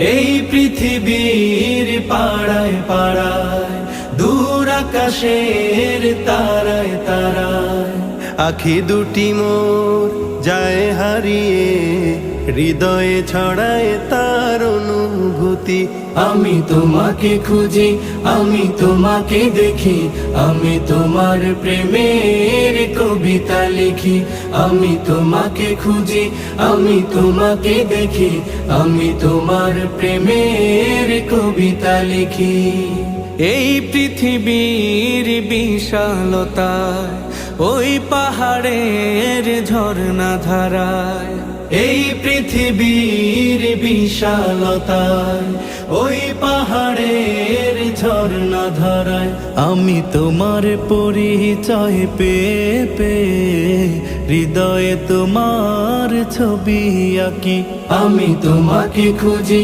এই পৃথিবীর পাড়ায় পাড়ায়, দূর আকাশের তারায় তারায়, আখি দুটি মোর যায় হারিয়ে, হৃদয়ে ছড়ায় তার অনুভূতি। আমি তোমাকে খুঁজি, আমি তোমাকে দেখি, আমি তোমার প্রেমের কবিতা লিখি। আমি তোমাকে খুঁজি, আমি তোমাকে দেখি, আমি তোমার প্রেমের কবিতা লিখি। এই পৃথিবীর বিশালতায়, ওই পাহাড়ের ঝর্ণা ধারায়, এই পৃথিবীর বিশালতায়, ওই পাহাড়ের ঝর্ণা ধারায়, আমি তোমার পরিচয় পেয়ে পেয়ে, হৃদয়ে তোমার ছবি আঁকি। আমি তোমাকে খুঁজি,